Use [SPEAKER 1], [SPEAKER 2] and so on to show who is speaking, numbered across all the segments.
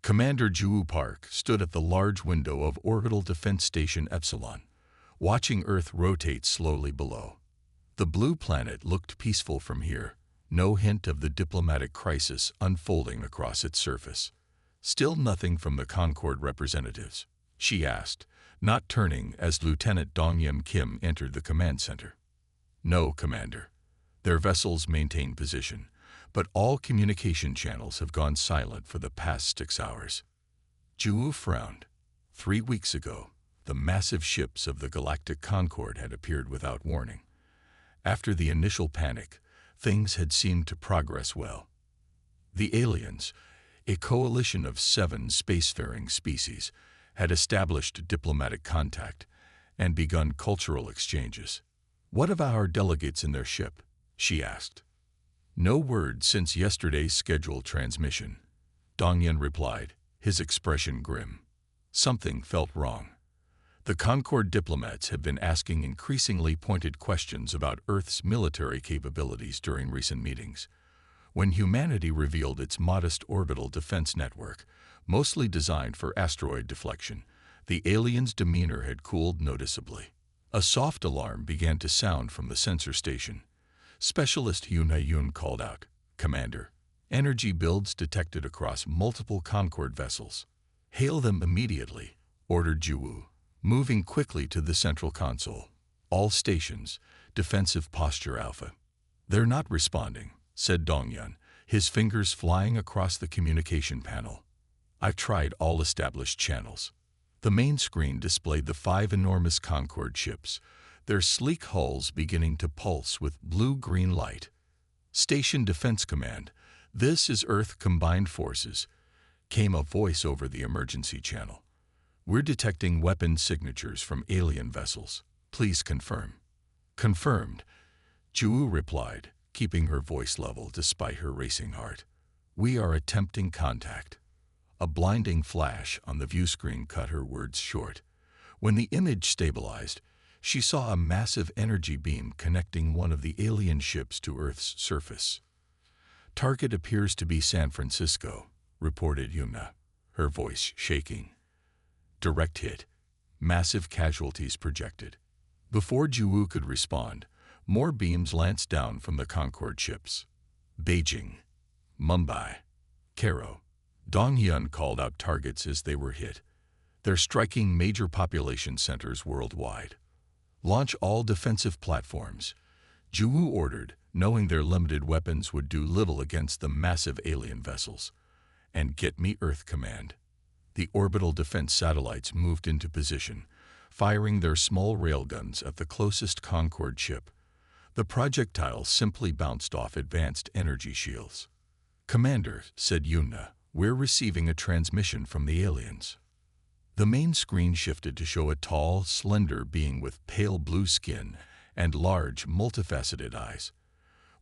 [SPEAKER 1] Commander Juwu Park stood at the large window of Orbital Defense Station Epsilon, watching Earth rotate slowly below. The blue planet looked peaceful from here, no hint of the diplomatic crisis unfolding across its surface. "Still nothing from the Concord representatives?" she asked, not turning as Lieutenant Dongyun Kim entered the command center. "No, Commander. Their vessels maintain position, but all communication channels have gone silent for the past 6 hours." Juwu frowned. 3 weeks ago, the massive ships of the Galactic Concord had appeared without warning. After the initial panic, things had seemed to progress well. The aliens, a coalition of 7 spacefaring species, had established diplomatic contact and begun cultural exchanges. "What of our delegates in their ship?" she asked. "No word since yesterday's scheduled transmission," Dongyun replied, his expression grim. Something felt wrong. The Concord diplomats have been asking increasingly pointed questions about Earth's military capabilities during recent meetings. When humanity revealed its modest orbital defense network, mostly designed for asteroid deflection, the aliens' demeanor had cooled noticeably. A soft alarm began to sound from the sensor station. Specialist Yun called out, "Commander, energy builds detected across multiple Concord vessels." "Hail them immediately," ordered Juwu, moving quickly to the central console. "All stations, defensive posture Alpha." "They're not responding," said Dongyun, his fingers flying across the communication panel. "I've tried all established channels." The main screen displayed the 5 enormous Concord ships, their sleek hulls beginning to pulse with blue-green light. "Station Defense Command, this is Earth Combined Forces," came a voice over the emergency channel. "We're detecting weapon signatures from alien vessels. Please confirm." "Confirmed," Juwu replied, keeping her voice level despite her racing heart. "We are attempting contact." A blinding flash on the view screen cut her words short. When the image stabilized, she saw a massive energy beam connecting one of the alien ships to Earth's surface. "Target appears to be San Francisco," reported Yuna, her voice shaking. "Direct hit. Massive casualties projected." Before Juwu could respond, more beams lanced down from the Concord ships. "Beijing, Mumbai, Cairo." Dongyun called out targets as they were hit. "They're striking major population centers worldwide." "Launch all defensive platforms," Juwu ordered, knowing their limited weapons would do little against the massive alien vessels. "And get me Earth Command." The orbital defense satellites moved into position, firing their small railguns at the closest Concord ship. The projectiles simply bounced off advanced energy shields. "Commander," said Yuna, "we're receiving a transmission from the aliens." The main screen shifted to show a tall, slender being with pale blue skin and large, multifaceted eyes.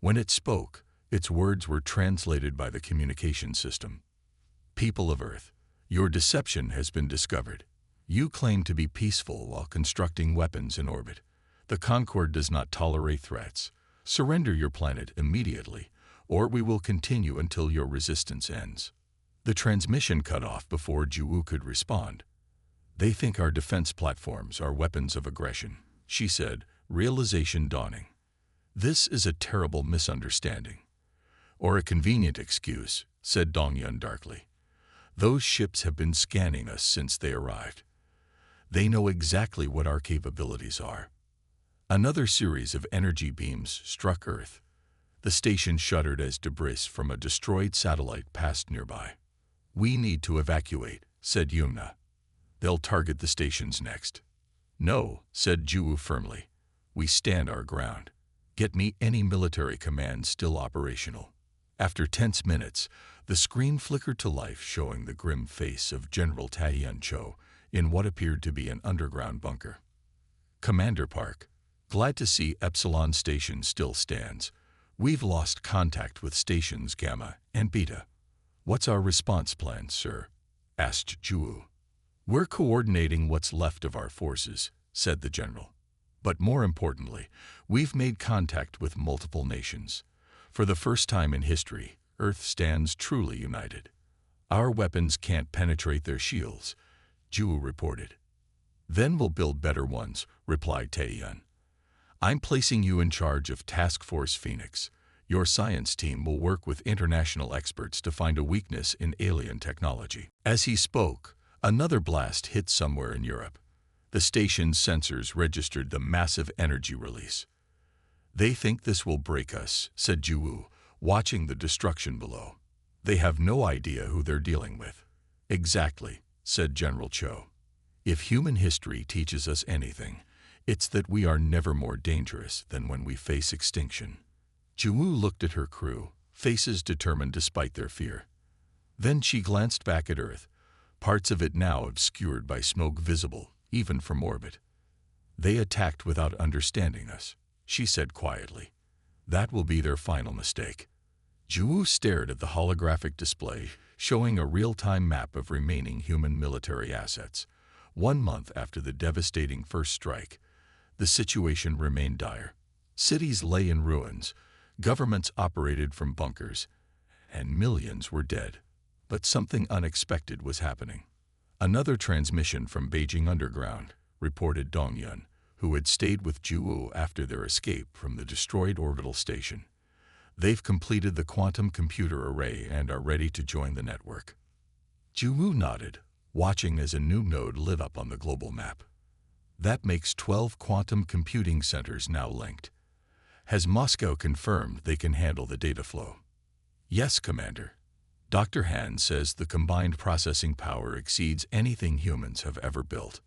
[SPEAKER 1] When it spoke, its words were translated by the communication system. "People of Earth, your deception has been discovered. You claim to be peaceful while constructing weapons in orbit. The Concord does not tolerate threats. Surrender your planet immediately, or we will continue until your resistance ends." The transmission cut off before Juwu could respond. "They think our defense platforms are weapons of aggression," she said, realization dawning. "This is a terrible misunderstanding." "Or a convenient excuse," said Dongyun darkly. "Those ships have been scanning us since they arrived. They know exactly what our capabilities are." Another series of energy beams struck Earth. The station shuddered as debris from a destroyed satellite passed nearby. "We need to evacuate," said Yuna. "They'll target the stations next." "No," said Juwu firmly. "We stand our ground. Get me any military command still operational." After tense minutes, the screen flickered to life, showing the grim face of General Taiyuan Cho in what appeared to be an underground bunker. "Commander Park, glad to see Epsilon Station still stands. We've lost contact with stations Gamma and Beta." "What's our response plan, sir?" asked Juwu. "We're coordinating what's left of our forces," said the general. "But more importantly, we've made contact with multiple nations. For the first time in history, Earth stands truly united. Our weapons can't penetrate their shields, Ju reported. Then we'll build better ones, replied Taeyun. I'm placing you in charge of Task Force Phoenix. Your science team will work with international experts to find a weakness in alien technology. As he spoke, another blast hit somewhere in Europe. The station's sensors registered the massive energy release. They think this will break us, said Ju, watching the destruction below. They have no idea who they're dealing with. Exactly, said General Cho. If human history teaches us anything, it's that we are never more dangerous than when we face extinction. Ju looked at her crew, faces determined despite their fear. Then she glanced back at Earth, parts of it now obscured by smoke visible, even from orbit. They attacked without understanding us, she said quietly. That will be their final mistake. Ju stared at the holographic display, showing a real-time map of remaining human military assets. 1 month after the devastating first strike, the situation remained dire. Cities lay in ruins, governments operated from bunkers, and millions were dead. But something unexpected was happening. Another transmission from Beijing Underground, reported Dongyun, who had stayed with Ju after their escape from the destroyed orbital station. They've completed the quantum computer array and are ready to join the network. Ju nodded, watching as a new node lit up on the global map. That makes 12 quantum computing centers now linked. Has Moscow confirmed they can handle the data flow? Yes, Commander. Dr. Han says the combined processing power exceeds anything humans have ever built.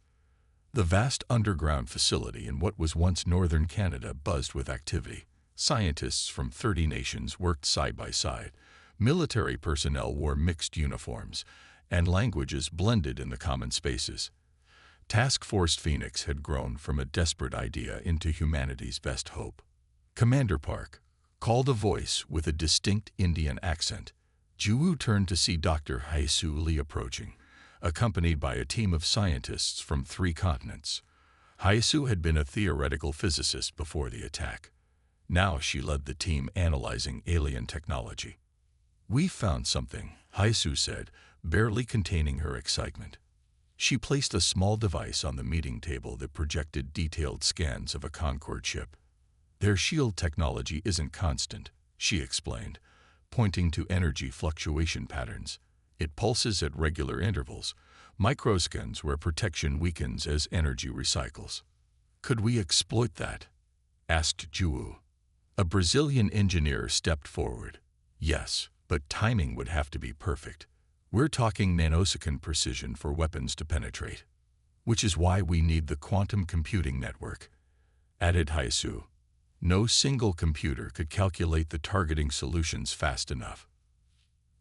[SPEAKER 1] The vast underground facility in what was once northern Canada buzzed with activity. Scientists from 30 nations worked side by side. Military personnel wore mixed uniforms, and languages blended in the common spaces. Task Force Phoenix had grown from a desperate idea into humanity's best hope. Commander Park, called a voice with a distinct Indian accent. Ju turned to see Dr. Haisu Lee approaching, accompanied by a team of scientists from 3 continents. Haisu had been a theoretical physicist before the attack. Now she led the team analyzing alien technology. We found something, Haisu said, barely containing her excitement. She placed a small device on the meeting table that projected detailed scans of a Concorde ship. Their shield technology isn't constant, she explained, pointing to energy fluctuation patterns. It pulses at regular intervals, microscans where protection weakens as energy recycles. Could we exploit that? Asked Ju. A Brazilian engineer stepped forward. Yes, but timing would have to be perfect. We're talking nanosecond precision for weapons to penetrate. Which is why we need the quantum computing network, added Haisu. No single computer could calculate the targeting solutions fast enough.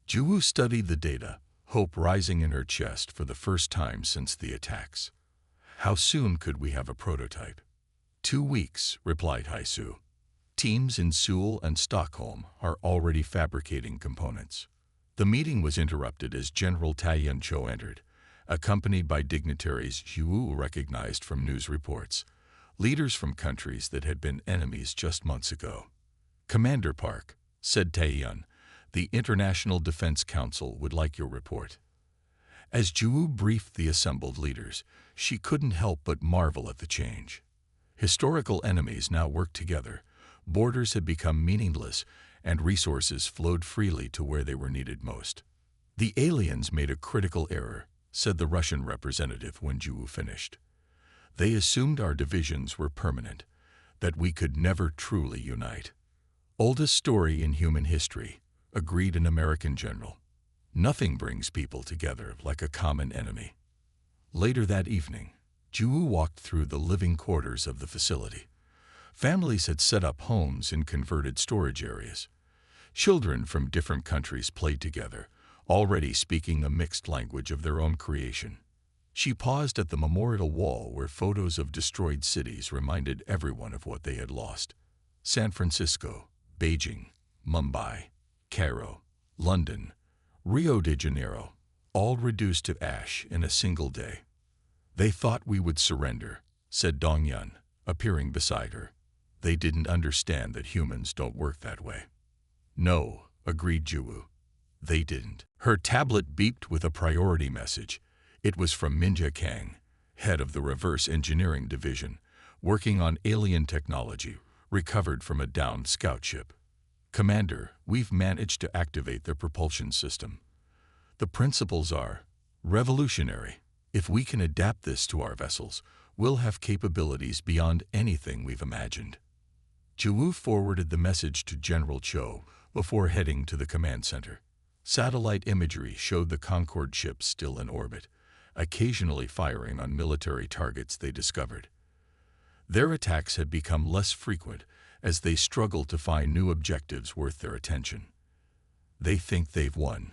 [SPEAKER 1] Ju studied the data, hope rising in her chest for the first time since the attacks. How soon could we have a prototype? 2 weeks, replied Haisu. Teams in Seoul and Stockholm are already fabricating components. The meeting was interrupted as General Taeyun Cho entered, accompanied by dignitaries Ju recognized from news reports, leaders from countries that had been enemies just months ago. Commander Park, said Taeyun, the International Defense Council would like your report. As Ju briefed the assembled leaders, she couldn't help but marvel at the change. Historical enemies now worked together, borders had become meaningless, and resources flowed freely to where they were needed most. The aliens made a critical error, said the Russian representative when Ju finished. They assumed our divisions were permanent, that we could never truly unite. Oldest story in human history, agreed an American general. Nothing brings people together like a common enemy. Later that evening, Ju walked through the living quarters of the facility. Families had set up homes in converted storage areas. Children from different countries played together, already speaking a mixed language of their own creation. She paused at the memorial wall where photos of destroyed cities reminded everyone of what they had lost. San Francisco, Beijing, Mumbai, Cairo, London, Rio de Janeiro, all reduced to ash in a single day. They thought we would surrender, said Dongyun, appearing beside her. They didn't understand that humans don't work that way. No, agreed Ju. They didn't. Her tablet beeped with a priority message. It was from Minja Kang, head of the Reverse Engineering Division, working on alien technology recovered from a downed scout ship. Commander, we've managed to activate their propulsion system. The principles are revolutionary. If we can adapt this to our vessels, we'll have capabilities beyond anything we've imagined. Jiwoo forwarded the message to General Cho before heading to the command center. Satellite imagery showed the Concorde ships still in orbit, occasionally firing on military targets they discovered. Their attacks had become less frequent as they struggled to find new objectives worth their attention. They think they've won,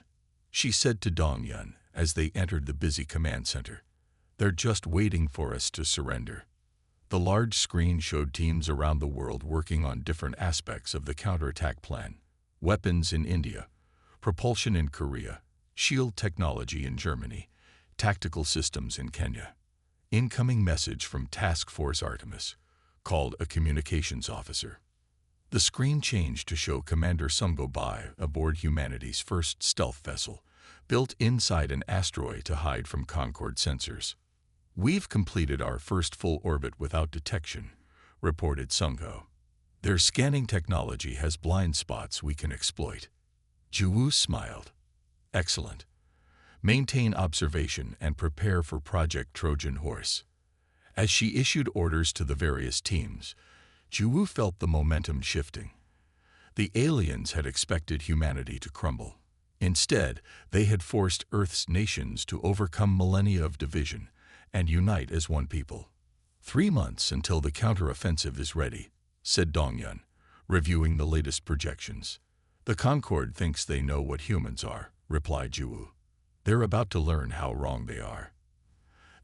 [SPEAKER 1] she said to Dongyun as they entered the busy command center. They're just waiting for us to surrender. The large screen showed teams around the world working on different aspects of the counterattack plan. Weapons in India, propulsion in Korea, shield technology in Germany, tactical systems in Kenya. Incoming message from Task Force Artemis, called a communications officer. The screen changed to show Commander Sungo Bai aboard humanity's first stealth vessel, built inside an asteroid to hide from Concorde sensors. We've completed our first full orbit without detection, reported Sungo. Their scanning technology has blind spots we can exploit. Jiwoo smiled. Excellent. Maintain observation and prepare for Project Trojan Horse. As she issued orders to the various teams, Jiwoo felt the momentum shifting. The aliens had expected humanity to crumble. Instead, they had forced Earth's nations to overcome millennia of division and unite as one people. 3 months until the counteroffensive is ready, said Dongyun, reviewing the latest projections. The Concorde thinks they know what humans are, replied Jiwoo. They're about to learn how wrong they are.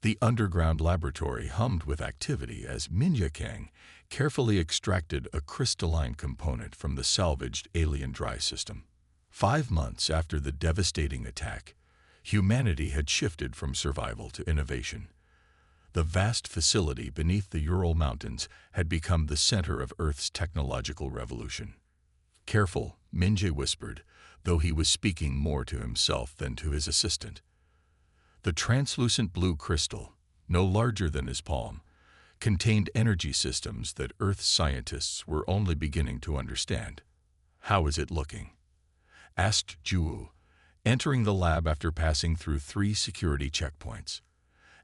[SPEAKER 1] The underground laboratory hummed with activity as Minja Kang carefully extracted a crystalline component from the salvaged alien dry system. 5 months after the devastating attack, humanity had shifted from survival to innovation. The vast facility beneath the Ural Mountains had become the center of Earth's technological revolution. Careful, Minje whispered, though he was speaking more to himself than to his assistant. The translucent blue crystal, no larger than his palm, contained energy systems that Earth's scientists were only beginning to understand. How is it looking? Asked Jiwoo, entering the lab after passing through 3 security checkpoints.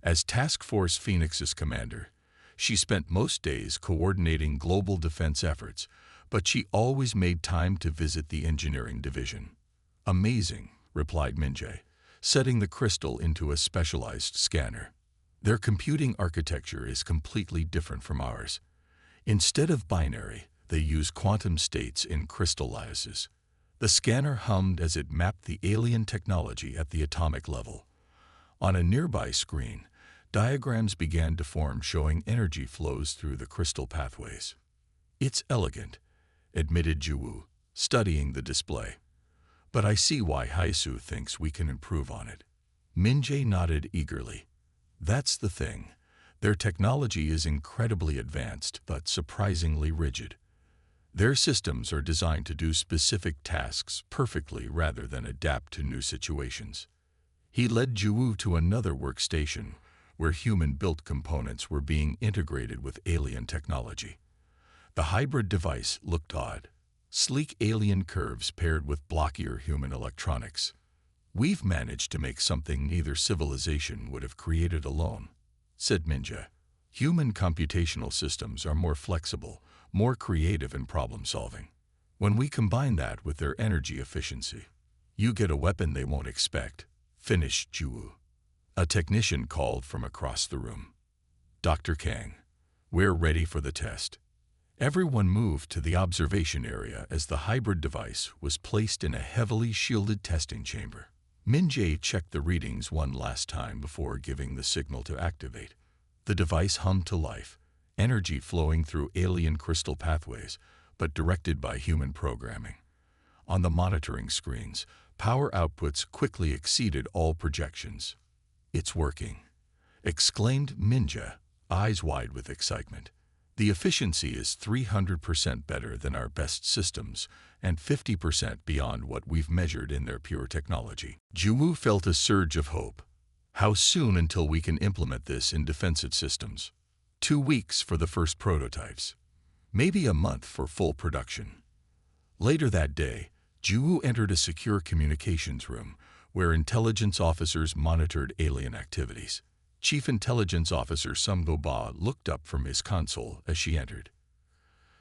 [SPEAKER 1] As Task Force Phoenix's commander, she spent most days coordinating global defense efforts, but she always made time to visit the engineering division. Amazing, replied Minje, setting the crystal into a specialized scanner. Their computing architecture is completely different from ours. Instead of binary, they use quantum states in crystal lattices. The scanner hummed as it mapped the alien technology at the atomic level. On a nearby screen, diagrams began to form showing energy flows through the crystal pathways. It's elegant, admitted Jiwoo, studying the display. But I see why Haisu thinks we can improve on it. Minje nodded eagerly. That's the thing. Their technology is incredibly advanced, but surprisingly rigid. Their systems are designed to do specific tasks perfectly rather than adapt to new situations. He led Jiwoo to another workstation where human-built components were being integrated with alien technology. The hybrid device looked odd. Sleek alien curves paired with blockier human electronics. We've managed to make something neither civilization would have created alone, said Minja. Human computational systems are more flexible, more creative in problem-solving. When we combine that with their energy efficiency, you get a weapon they won't expect, finished Jiwoo. A technician called from across the room. Dr. Kang, we're ready for the test. Everyone moved to the observation area as the hybrid device was placed in a heavily shielded testing chamber. Minje checked the readings one last time before giving the signal to activate. The device hummed to life, energy flowing through alien crystal pathways, but directed by human programming. On the monitoring screens, power outputs quickly exceeded all projections. It's working, exclaimed Minja, eyes wide with excitement. The efficiency is 300% better than our best systems and 50% beyond what we've measured in their pure technology. Juwu felt a surge of hope. How soon until we can implement this in defensive systems? 2 weeks for the first prototypes. Maybe a month for full production. Later that day, Juwu entered a secure communications room where intelligence officers monitored alien activities. Chief Intelligence Officer Sumgo Ba looked up from his console as she entered.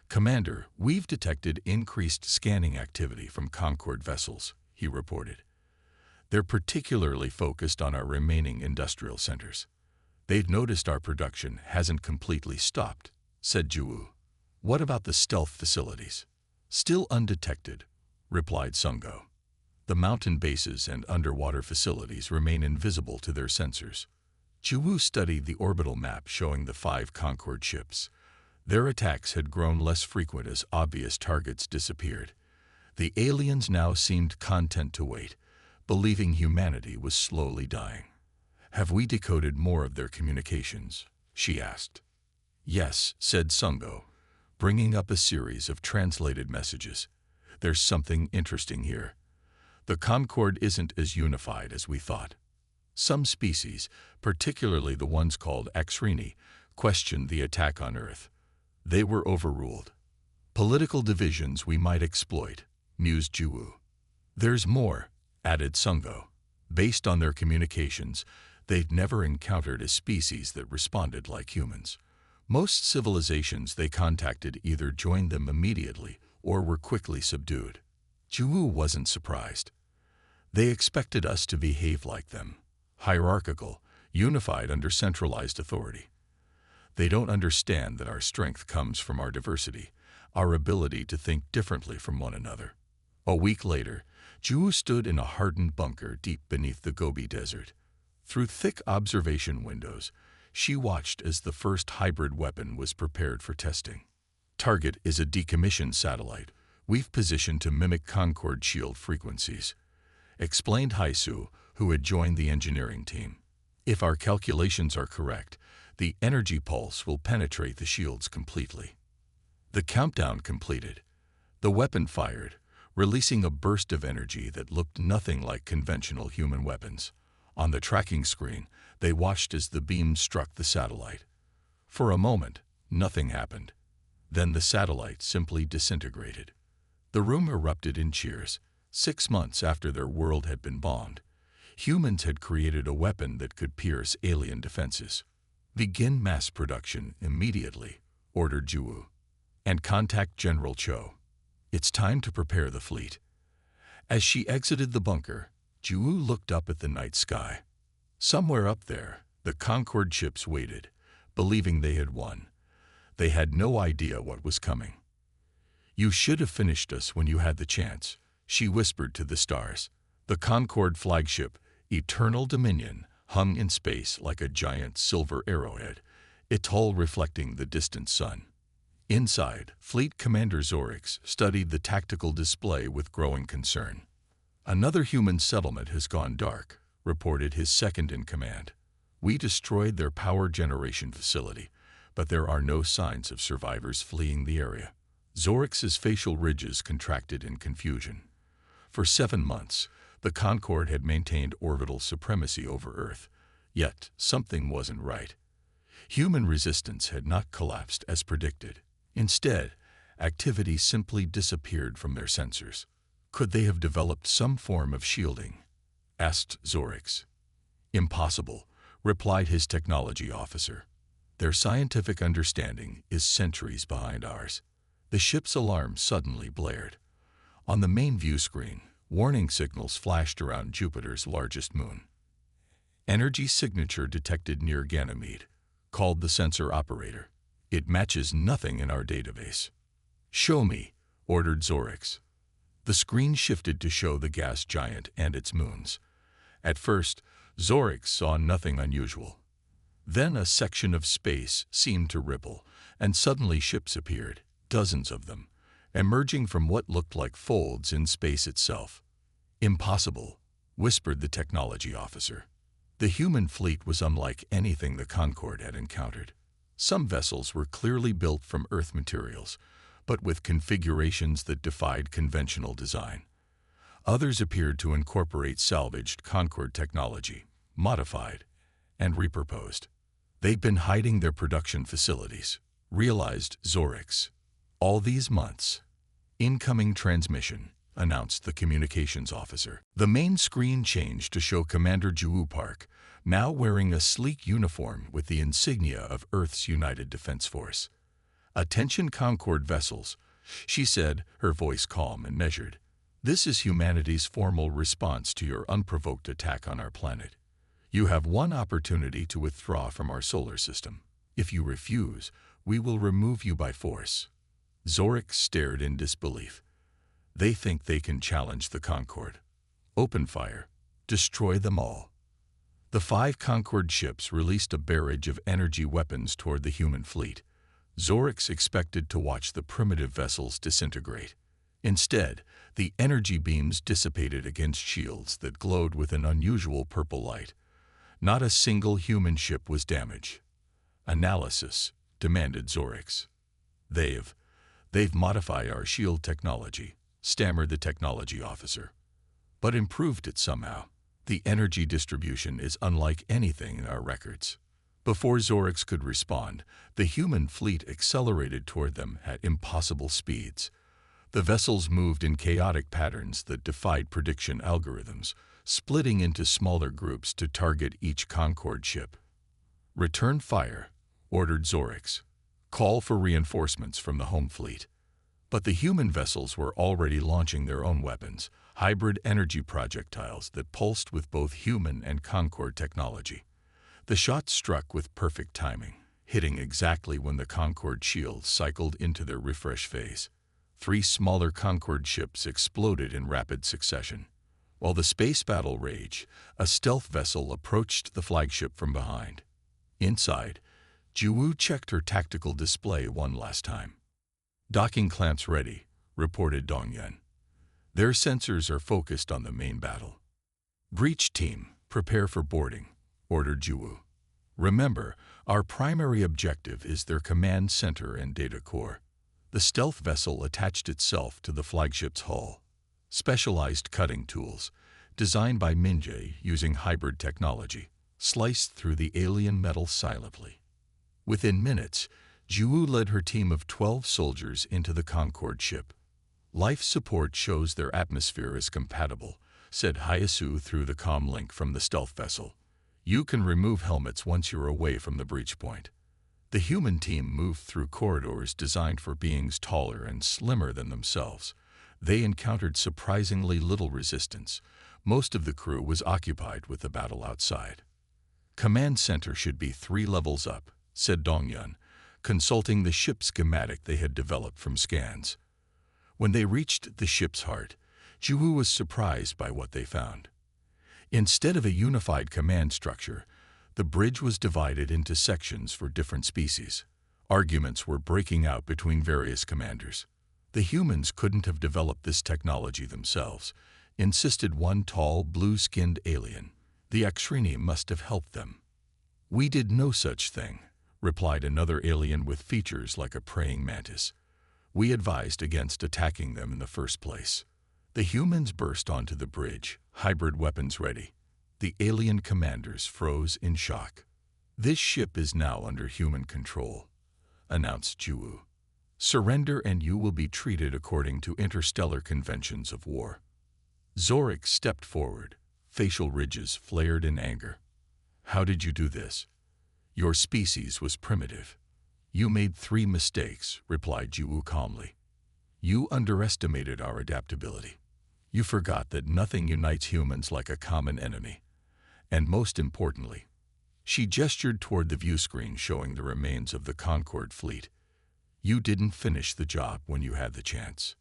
[SPEAKER 1] "Commander, we've detected increased scanning activity from Concord vessels," he reported. "They're particularly focused on our remaining industrial centers. They've noticed our production hasn't completely stopped," said Juwu. "What about the stealth facilities?" "Still undetected," replied Sungo. "The mountain bases and underwater facilities remain invisible to their sensors." Juwu studied the orbital map showing the 5 Concord ships. Their attacks had grown less frequent as obvious targets disappeared. The aliens now seemed content to wait, believing humanity was slowly dying. "Have we decoded more of their communications?" she asked. "Yes," said Sungo, bringing up a series of translated messages. "There's something interesting here. The Concord isn't as unified as we thought. Some species, particularly the ones called Axrini, questioned the attack on Earth. They were overruled. Political divisions we might exploit," mused Juwu. "There's more," added Sungo. "Based on their communications, they'd never encountered a species that responded like humans. Most civilizations they contacted either joined them immediately or were quickly subdued." Juwu wasn't surprised. They expected us to behave like them. Hierarchical, unified under centralized authority. They don't understand that our strength comes from our diversity, our ability to think differently from one another. A week later, Juwu stood in a hardened bunker deep beneath the Gobi Desert. Through thick observation windows, she watched as the first hybrid weapon was prepared for testing. "Target is a decommissioned satellite we've positioned to mimic Concord shield frequencies," explained Haisu, who had joined the engineering team. "If our calculations are correct, the energy pulse will penetrate the shields completely." The countdown completed. The weapon fired, releasing a burst of energy that looked nothing like conventional human weapons. On the tracking screen, they watched as the beam struck the satellite. For a moment, nothing happened. Then the satellite simply disintegrated. The room erupted in cheers. 6 months after their world had been bombed, humans had created a weapon that could pierce alien defenses. "Begin mass production immediately," ordered Juwu. "And contact General Cho. It's time to prepare the fleet." As she exited the bunker, Juwu looked up at the night sky. Somewhere up there, the Concord ships waited, believing they had won. They had no idea what was coming. "You should have finished us when you had the chance," she whispered to the stars. The Concord flagship, Eternal Dominion, hung in space like a giant silver arrowhead, its hull reflecting the distant sun. Inside, Fleet Commander Zorix studied the tactical display with growing concern. "Another human settlement has gone dark," reported his second-in-command. "We destroyed their power generation facility, but there are no signs of survivors fleeing the area." Zorix's facial ridges contracted in confusion. For 7 months, the Concord had maintained orbital supremacy over Earth, yet something wasn't right. Human resistance had not collapsed as predicted. Instead, activity simply disappeared from their sensors. "Could they have developed some form of shielding?" asked Zorix. "Impossible," replied his technology officer. "Their scientific understanding is centuries behind ours." The ship's alarm suddenly blared. On the main view screen, warning signals flashed around Jupiter's largest moon. "Energy signature detected near Ganymede," called the sensor operator. "It matches nothing in our database." "Show me," ordered Zorix. The screen shifted to show the gas giant and its moons. At first, Zorix saw nothing unusual. Then a section of space seemed to ripple, and suddenly ships appeared, dozens of them, emerging from what looked like folds in space itself. "Impossible," whispered the technology officer. The human fleet was unlike anything the Concord had encountered. Some vessels were clearly built from Earth materials, but with configurations that defied conventional design. Others appeared to incorporate salvaged Concorde technology, modified, and repurposed. They'd been hiding their production facilities, realized Zorix. All these months. Incoming transmission, announced the communications officer. The main screen changed to show Commander Juwu Park, now wearing a sleek uniform with the insignia of Earth's United Defense Force. "Attention Concorde vessels," she said, her voice calm and measured. "This is humanity's formal response to your unprovoked attack on our planet. You have one opportunity to withdraw from our solar system. If you refuse, we will remove you by force." Zorix stared in disbelief. "They think they can challenge the Concorde. Open fire. Destroy them all." The 5 Concorde ships released a barrage of energy weapons toward the human fleet. Zorix expected to watch the primitive vessels disintegrate. Instead, the energy beams dissipated against shields that glowed with an unusual purple light. Not a single human ship was damaged. "Analysis," demanded Zorix. They've modified our shield technology," stammered the technology officer. "But improved it somehow. The energy distribution is unlike anything in our records." Before Zorix could respond, the human fleet accelerated toward them at impossible speeds. The vessels moved in chaotic patterns that defied prediction algorithms, splitting into smaller groups to target each Concorde ship. "Return fire," ordered Zorix. "Call for reinforcements from the home fleet." But the human vessels were already launching their own weapons, hybrid energy projectiles that pulsed with both human and Concorde technology. The shots struck with perfect timing, hitting exactly when the Concorde shields cycled into their refresh phase. 3 smaller Concorde ships exploded in rapid succession. While the space battle raged, a stealth vessel approached the flagship from behind. Inside, Juwu checked her tactical display one last time. "Docking clamps ready," reported Dongyun. "Their sensors are focused on the main battle." "Breach team, prepare for boarding," ordered Juwu. "Remember, our primary objective is their command center and data core." The stealth vessel attached itself to the flagship's hull. Specialized cutting tools, designed by Minje using hybrid technology, sliced through the alien metal silently. Within minutes, Juwu led her team of 12 soldiers into the Concorde ship. "Life support shows their atmosphere is compatible," said Hyasu through the comm link from the stealth vessel. "You can remove helmets once you're away from the breach point." The human team moved through corridors designed for beings taller and slimmer than themselves. They encountered surprisingly little resistance. Most of the crew was occupied with the battle outside. "Command center should be 3 levels up," said Dongyun, consulting the ship schematic they had developed from scans. When they reached the ship's heart, Juwu was surprised by what they found. Instead of a unified command structure, the bridge was divided into sections for different species. Arguments were breaking out between various commanders. "The humans couldn't have developed this technology themselves," insisted one tall, blue-skinned alien. "The Akshrini must have helped them." "We did no such thing," replied another alien with features like a praying mantis. "We advised against attacking them in the first place." The humans burst onto the bridge, hybrid weapons ready. The alien commanders froze in shock. "This ship is now under human control," announced Juwu. "Surrender and you will be treated according to interstellar conventions of war." Zorix stepped forward, facial ridges flared in anger. "How did you do this? Your species was primitive." "You made 3 mistakes," replied Juwu calmly. "You underestimated our adaptability. You forgot that nothing unites humans like a common enemy. And most importantly," she gestured toward the view screen showing the remains of the Concorde fleet, "you didn't finish the job when you had the chance."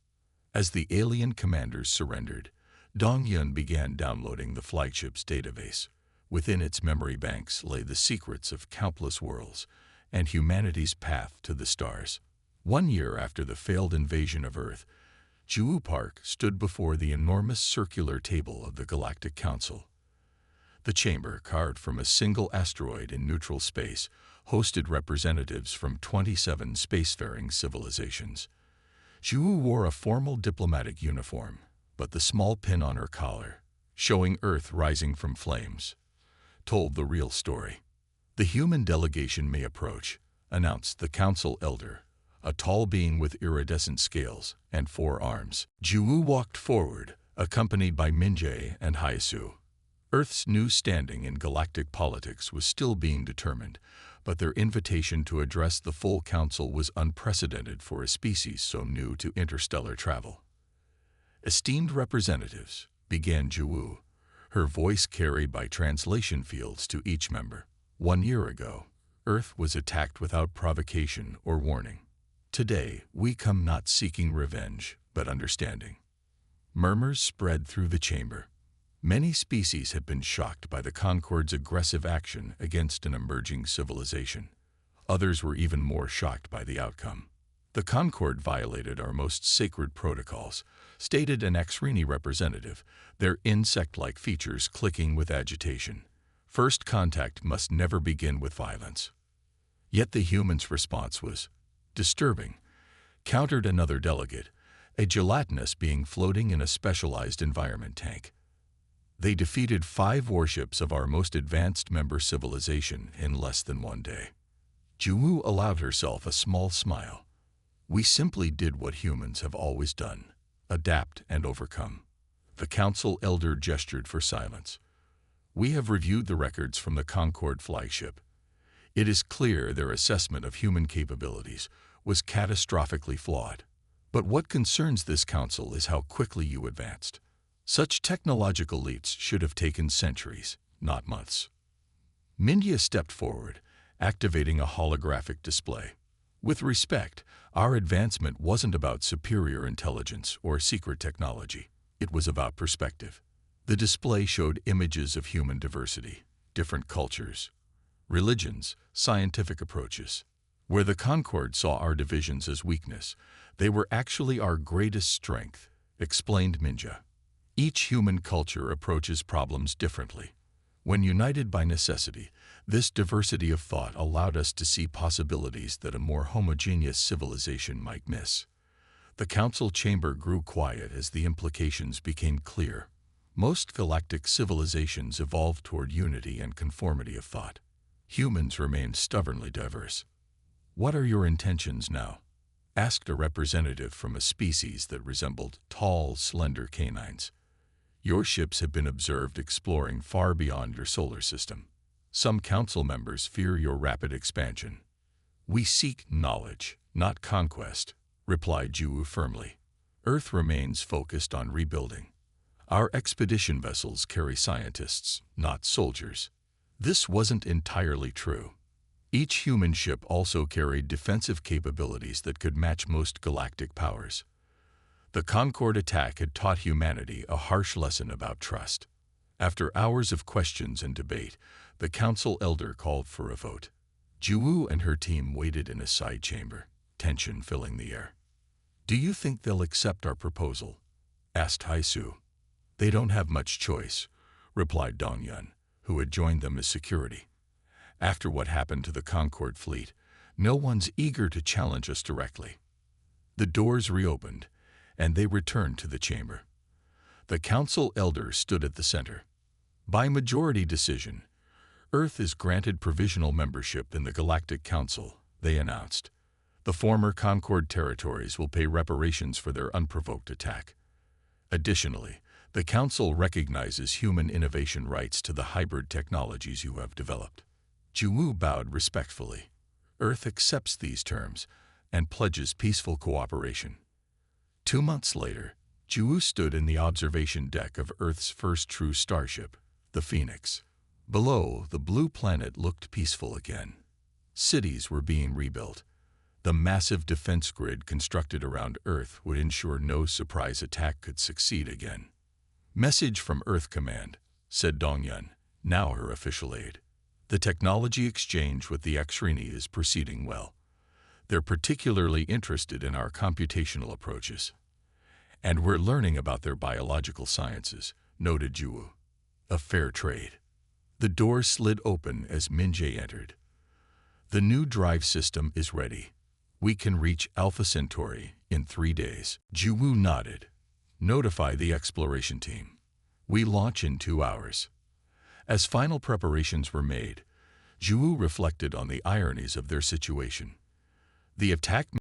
[SPEAKER 1] As the alien commanders surrendered, Dongyun began downloading the flagship's database. Within its memory banks lay the secrets of countless worlds and humanity's path to the stars. 1 year after the failed invasion of Earth, Juwu Park stood before the enormous circular table of the Galactic Council. The chamber, carved from a single asteroid in neutral space, hosted representatives from 27 spacefaring civilizations. Zhu wore a formal diplomatic uniform, but the small pin on her collar, showing Earth rising from flames, told the real story. "The human delegation may approach," announced the council elder, a tall being with iridescent scales and 4 arms. Zhu walked forward, accompanied by Minjie and Haisu. Earth's new standing in galactic politics was still being determined, but their invitation to address the full council was unprecedented for a species so new to interstellar travel. "Esteemed representatives," began Zhu, her voice carried by translation fields to each member. "1 year ago, Earth was attacked without provocation or warning. Today, we come not seeking revenge, but understanding." Murmurs spread through the chamber. Many species had been shocked by the Concord's aggressive action against an emerging civilization. Others were even more shocked by the outcome. "The Concord violated our most sacred protocols," stated an Exrini representative, their insect-like features clicking with agitation. "First contact must never begin with violence." Yet the humans' response was disturbing, countered another delegate, a gelatinous being floating in a specialized environment tank. "They defeated 5 warships of our most advanced member civilization in less than 1 day." Zhu allowed herself a small smile. "We simply did what humans have always done, adapt and overcome." The council elder gestured for silence. "We have reviewed the records from the Concorde flagship. It is clear their assessment of human capabilities was catastrophically flawed. But what concerns this council is how quickly you advanced. Such technological leaps should have taken centuries, not months." Mindia stepped forward, activating a holographic display. "With respect, our advancement wasn't about superior intelligence or secret technology. It was about perspective." The display showed images of human diversity, different cultures, religions, scientific approaches. Where the Concorde saw our divisions as weakness, they were actually our greatest strength, explained Minja. "Each human culture approaches problems differently. When united by necessity, this diversity of thought allowed us to see possibilities that a more homogeneous civilization might miss." The council chamber grew quiet as the implications became clear. Most galactic civilizations evolved toward unity and conformity of thought. Humans remained stubbornly diverse. "What are your intentions now?" asked a representative from a species that resembled tall, slender canines. "Your ships have been observed exploring far beyond your solar system. Some council members fear your rapid expansion." "We seek knowledge, not conquest," replied Zhu firmly. "Earth remains focused on rebuilding. Our expedition vessels carry scientists, not soldiers." This wasn't entirely true. Each human ship also carried defensive capabilities that could match most galactic powers. The Concorde attack had taught humanity a harsh lesson about trust. After hours of questions and debate, the council elder called for a vote. Zhu and her team waited in a side chamber, tension filling the air. "Do you think they'll accept our proposal?" asked Haisu. "They don't have much choice," replied Dongyun, who had joined them as security. "After what happened to the Concorde fleet, no one's eager to challenge us directly." The doors reopened, and they returned to the chamber. The council elder stood at the center. "By majority decision, Earth is granted provisional membership in the Galactic Council," they announced. "The former Concorde territories will pay reparations for their unprovoked attack. Additionally, the Council recognizes human innovation rights to the hybrid technologies you have developed." Zhu bowed respectfully. Earth accepts these terms and pledges peaceful cooperation. 2 months later, Zhu stood in the observation deck of Earth's first true starship, the Phoenix. Below, the blue planet looked peaceful again. Cities were being rebuilt. The massive defense grid constructed around Earth would ensure no surprise attack could succeed again. "Message from Earth Command," said Dongyun, now her official aide. "The technology exchange with the Exrini is proceeding well. They're particularly interested in our computational approaches. And we're learning about their biological sciences," noted Zhu. "A fair trade." The door slid open as Minjie entered. The new drive system is ready. We can reach Alpha Centauri in 3 days. Juwu nodded. Notify the exploration team. We launch in 2 hours. As final preparations were made, Juwu reflected on the ironies of their situation. The attack